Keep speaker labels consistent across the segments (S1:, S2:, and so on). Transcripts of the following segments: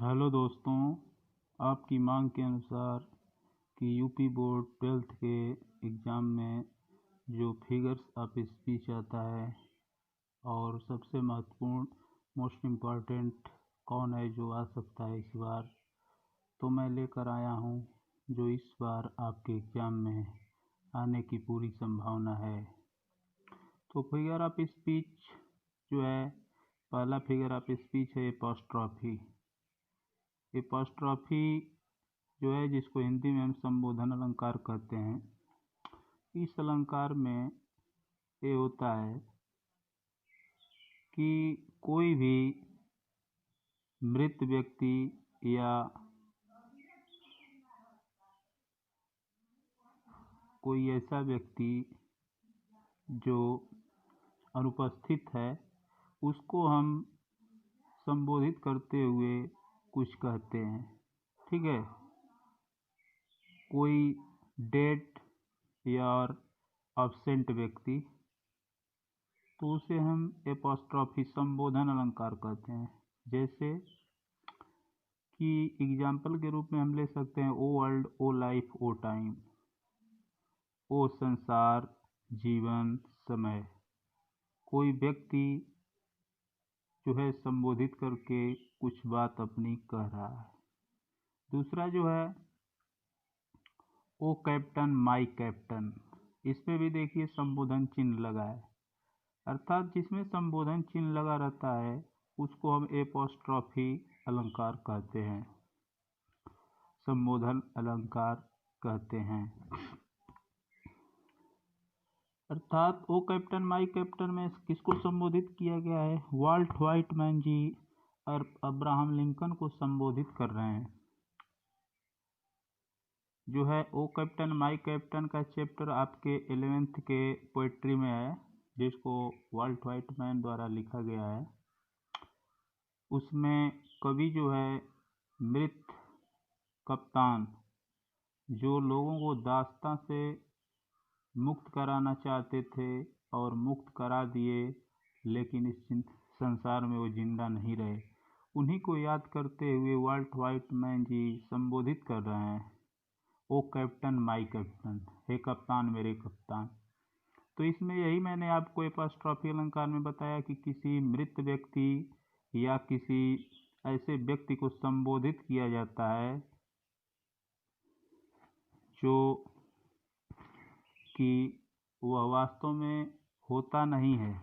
S1: Hello दोस्तों, आपकी मांग के अनुसार कि यूपी बोर्ड 12th के एग्ज़ाम में जो फिगर्स ऑफ स्पीच आता है और सबसे महत्वपूर्ण मोस्ट इम्पॉर्टेंट कौन है जो आ सकता है इस बार, तो मैं लेकर आया हूँ जो इस बार आपके एग्ज़ाम में आने की पूरी संभावना है। तो फिगर ऑफ स्पीच जो है, पहला फिगर ऑफ स्पीच है एपॉस्ट्रॉफी। एपॉस्ट्रॉफी जो है, जिसको हिंदी में हम संबोधन अलंकार कहते हैं, इस अलंकार में ये होता है कि कोई भी मृत व्यक्ति या कोई ऐसा व्यक्ति जो अनुपस्थित है उसको हम संबोधित करते हुए कुछ कहते हैं। ठीक है, कोई डेड या एब्सेंट व्यक्ति, तो उसे हम एपॉस्ट्रॉफी संबोधन अलंकार कहते हैं। जैसे कि एग्जाम्पल के रूप में हम ले सकते हैं ओ वर्ल्ड, ओ लाइफ, ओ टाइम, ओ संसार, जीवन, समय। कोई व्यक्ति जो है संबोधित करके कुछ बात अपनी कह रहा है। दूसरा जो है ओ कैप्टन, माई कैप्टन, इसमें भी देखिए संबोधन चिन्ह लगा है, अर्थात जिसमें संबोधन चिन्ह लगा रहता है उसको हम एपॉस्ट्रॉफी अलंकार कहते हैं, संबोधन अलंकार कहते हैं। अर्थात ओ कैप्टन, माई कैप्टन में किसको संबोधित किया गया है? वाल्ट व्हाइटमैन जी और अब्राहम लिंकन को संबोधित कर रहे हैं। जो है ओ कैप्टन माई कैप्टन का चैप्टर आपके 11th के पोइट्री में है, जिसको वाल्ट व्हाइटमैन द्वारा लिखा गया है। उसमें कवि जो है मृत कप्तान, जो लोगों को दास्तां से मुक्त कराना चाहते थे और मुक्त करा दिए, लेकिन इस संसार में वो जिंदा नहीं रहे, उन्हीं को याद करते हुए वाल्ट व्हाइटमैन जी संबोधित कर रहे हैं, ओ कैप्टन माई कैप्टन, हे कप्तान मेरे कप्तान। तो इसमें यही मैंने आपको एपॉस्ट्रॉफी अलंकार में बताया कि किसी मृत व्यक्ति या किसी ऐसे व्यक्ति को संबोधित किया जाता है जो कि वह वास्तव में होता नहीं है।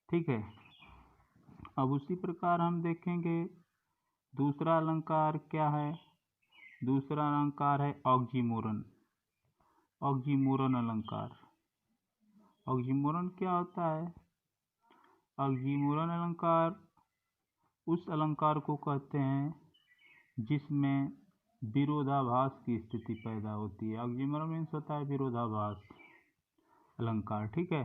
S1: ठीक है, अब उसी प्रकार हम देखेंगे दूसरा अलंकार क्या है। दूसरा अलंकार है ऑक्सीमोरन। ऑक्सीमोरन अलंकार। ऑक्सीमोरन क्या होता है? ऑक्सीमोरन अलंकार उस अलंकार को कहते हैं जिसमें विरोधाभास की स्थिति पैदा होती है। ऑक्सीमोरन मीन्स होता है विरोधाभास अलंकार। ठीक है,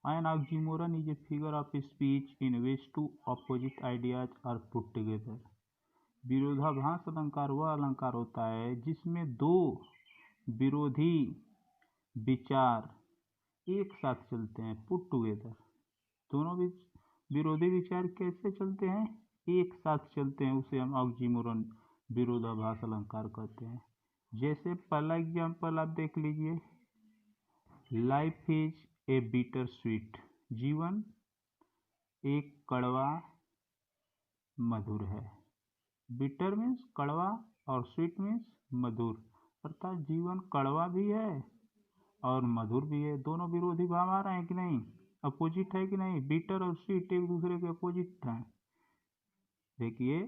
S1: an oxymoron is a figure of speech in which two opposite ideas are put together. विरोधाभास अलंकार वह अलंकार होता है जिसमें दो विरोधी विचार एक साथ चलते हैं, पुट टुगेदर। दोनों विरोधी विचार कैसे चलते हैं? एक साथ चलते हैं, उसे हम ऑक्सीमोरन विरोधाभास अलंकार कहते हैं। जैसे पहला एग्जाम्पल आप देख लीजिए, life is a bitter sweet, जीवन एक कड़वा मधुर है। बिटर मीन्स कड़वा और स्वीट मीन्स मधुर, अर्थात जीवन कड़वा भी है और मधुर भी है। दोनों विरोधी भाव आ रहे हैं कि नहीं? अपोजिट है कि नहीं? बिटर और स्वीट एक दूसरे के अपोजिट हैं। देखिए,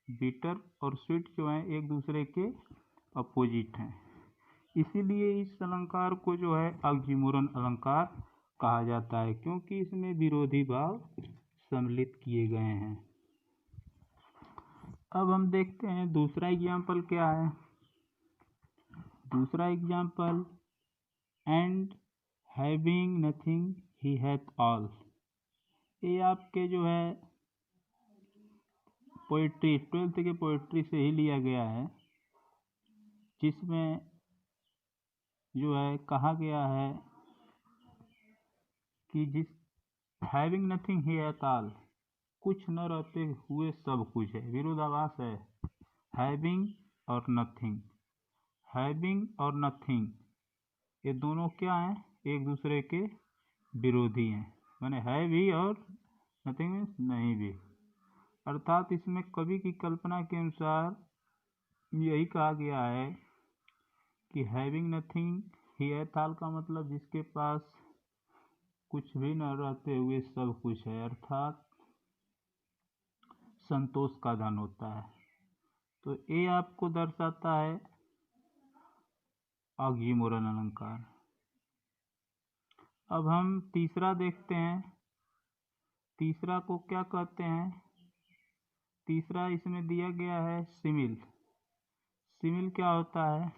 S1: बिटर और स्वीट जो हैं एक दूसरे के अपोजिट हैं, इसीलिए इस अलंकार को जो है ऑक्सीमोरन अलंकार कहा जाता है, क्योंकि इसमें विरोधी भाव सम्मिलित किए गए हैं। अब हम देखते हैं दूसरा एग्जाम्पल क्या है। दूसरा example, and having nothing he hath all. ये आपके जो है पोइट्री 12th के पोइट्री से ही लिया गया है, जिसमें जो है कहा गया है कि जिस हैविंग नथिंग ही हैथ ऑल, कुछ न रहते हुए सब कुछ है, विरोधाभास है। हैविंग और नथिंग, हैविंग और नथिंग ये दोनों क्या हैं, एक दूसरे के विरोधी हैं, माने है भी और नथिंग मीन्स नहीं भी। अर्थात इसमें कवि की कल्पना के अनुसार यही कहा गया है कि हैविंग नथिंग ही है ताल का मतलब जिसके पास कुछ भी न रहते हुए सब कुछ है, अर्थात संतोष का धन होता है। तो ये आपको दर्शाता है ऑक्सीमोरन अलंकार। अब हम तीसरा देखते हैं, तीसरा को क्या कहते हैं। तीसरा इसमें दिया गया है सिमिल। सिमिल क्या होता है,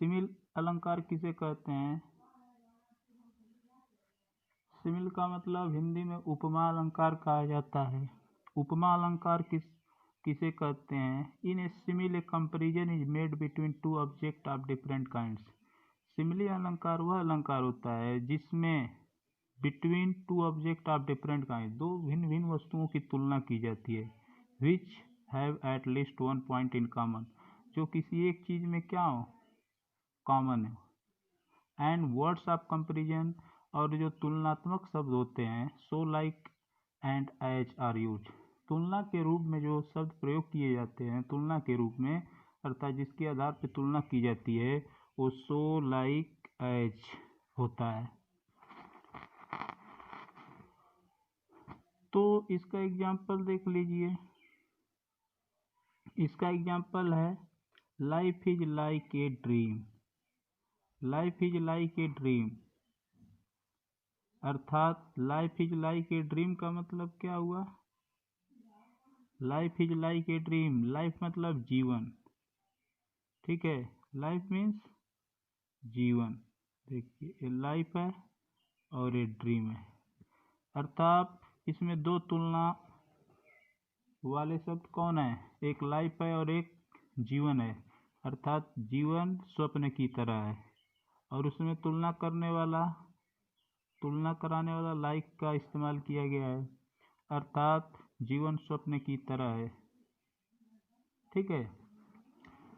S1: सिमिल अलंकार किसे कहते हैं। सिमिल का मतलब हिंदी में उपमा अलंकार कहा जाता है। उपमा अलंकार किसे कहते हैं। In a simile a comparison is made between two object of different kinds. Simile अलंकार वह अलंकार होता है जिसमें between two object of different kind, दो भिन्न भिन्न वस्तुओं की तुलना की जाती है। Which have at least one point in common, जो किसी एक चीज में क्या हो, कॉमन है। एंड वर्ड्स ऑफ कंपेरिजन, और जो तुलनात्मक शब्द होते हैं, so like and as are use, तुलना के रूप में जो शब्द प्रयोग किए जाते हैं तुलना के रूप में, अर्थात जिसके आधार पर तुलना की जाती है वो सो लाइक एज होता है। तो इसका एग्जाम्पल देख लीजिए, इसका एग्जाम्पल है life is like a dream. Life is like a dream, अर्थात life is like a dream का मतलब क्या हुआ, life is like a dream, life मतलब जीवन, ठीक है, लाइफ मीन्स जीवन। देखिए ये लाइफ है और ये ड्रीम है, अर्थात इसमें दो तुलना वाले शब्द कौन है, एक लाइफ है और एक जीवन है, अर्थात जीवन स्वप्न की तरह है, और उसमें तुलना कराने वाला लाइक का इस्तेमाल किया गया है, अर्थात जीवन स्वप्न की तरह है, ठीक है।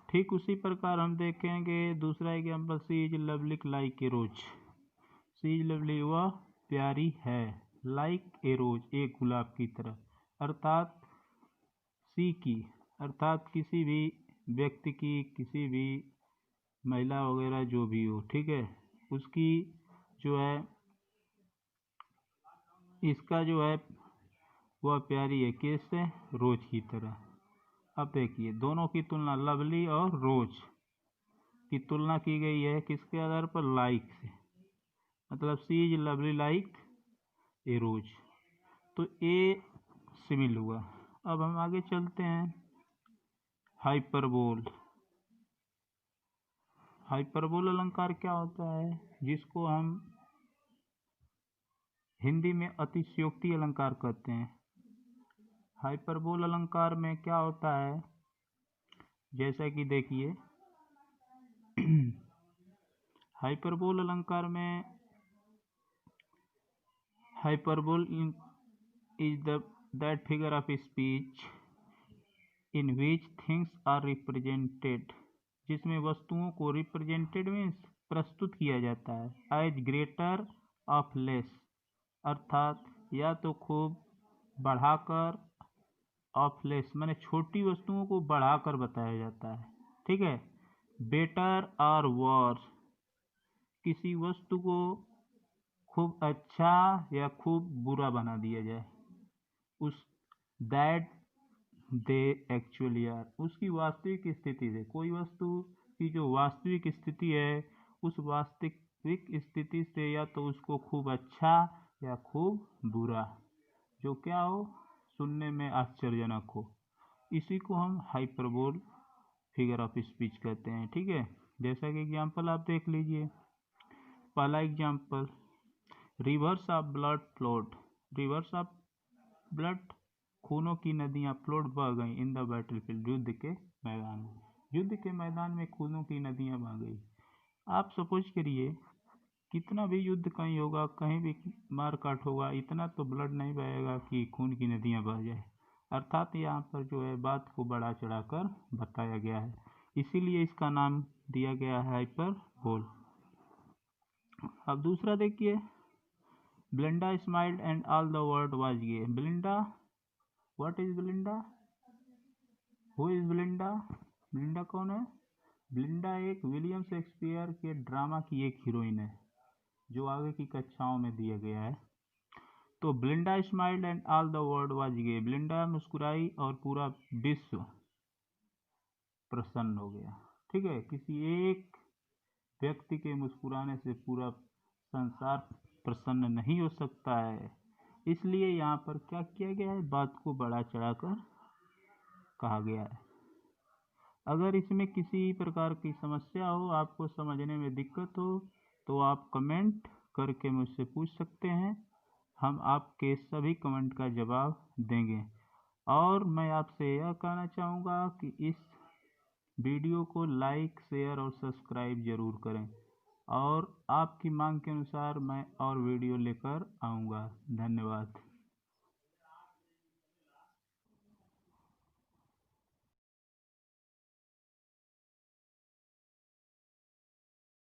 S1: ठीक उसी प्रकार हम देखेंगे दूसरा example, she is lovely like a rose. She is lovely वह प्यारी है, लाइक ए रोज एक गुलाब की तरह, अर्थात सी की, अर्थात किसी भी व्यक्ति की, किसी भी महिला वगैरह जो भी हो, ठीक है, उसकी जो है, इसका जो है वह प्यारी है, किससे, रोज की तरह। अब देखिए दोनों की तुलना, लवली और रोज की तुलना की गई है किसके आधार पर, लाइक से, मतलब सी इज लवली लाइक ए रोज, तो ए सिमिल हुआ। अब हम आगे चलते हैं, हाइपरबोल। हाइपरबोल अलंकार क्या होता है, जिसको हम हिंदी में अतिशयोक्ति अलंकार कहते हैं। हाइपरबोल अलंकार में क्या होता है, जैसा कि देखिए हाइपरबोल अलंकार में, hyperbole is that figure of speech in which things are represented, जिसमें वस्तुओं को रिप्रेजेंटेड मीन्स प्रस्तुत किया जाता है, एज ग्रेटर ऑफ लेस, अर्थात या तो खूब बढ़ाकर, ऑफ लेस माने छोटी वस्तुओं को बढ़ाकर बताया जाता है, ठीक है। बेटर और वर्स, किसी वस्तु को खूब अच्छा या खूब बुरा बना दिया जाए, उस दैट दे एक्चुअली आर, उसकी वास्तविक स्थिति से, कोई वस्तु की जो वास्तविक स्थिति है उस वास्तविक स्थिति से या तो उसको खूब अच्छा या खूब बुरा, जो क्या हो, सुनने में आश्चर्यजनक हो, इसी को हम हाइपरबोल फिगर ऑफ स्पीच कहते हैं, ठीक है। जैसा कि एग्जाम्पल आप देख लीजिए, पहला example, rivers of blood flowed. Rivers of blood, खूनों की नदियां, फ्लोड बह गई, इन द बैटलफील्ड, युद्ध के मैदान में, युद्ध के मैदान में खूनों की नदियां बह गई। आप सपोज करिए कितना भी युद्ध कहीं होगा, कहीं भी मार काट होगा, इतना तो ब्लड नहीं बहेगा कि खून की नदियाँ बह जाए। अर्थात यहाँ पर जो है बात को बढ़ा चढ़ाकर बताया गया है, इसीलिए इसका नाम दिया गया है हाइपरबोल। अब दूसरा देखिए, Belinda smiled and all the world was gay. Belinda, what is Belinda? Who is Belinda? Belinda कौन है? ब्लिंडा एक विलियम शेक्सपियर के ड्रामा की एक हीरोइन है, जो आगे की कक्षाओं में दिया गया है। तो Belinda smiled and all the world was gay. Belinda मुस्कुराई और पूरा विश्व प्रसन्न हो गया। ठीक है, किसी एक व्यक्ति के मुस्कुराने से पूरा संसार प्रसन्न नहीं हो सकता है, इसलिए यहाँ पर क्या किया गया है, बात को बढ़ा चढ़ाकर कहा गया है। अगर इसमें किसी प्रकार की समस्या हो, आपको समझने में दिक्कत हो, तो आप कमेंट करके मुझसे पूछ सकते हैं, हम आपके सभी कमेंट का जवाब देंगे। और मैं आपसे यह कहना चाहूँगा कि इस वीडियो को लाइक, शेयर और सब्सक्राइब जरूर करें, और आपकी मांग के अनुसार मैं और वीडियो लेकर आऊँगा। धन्यवाद।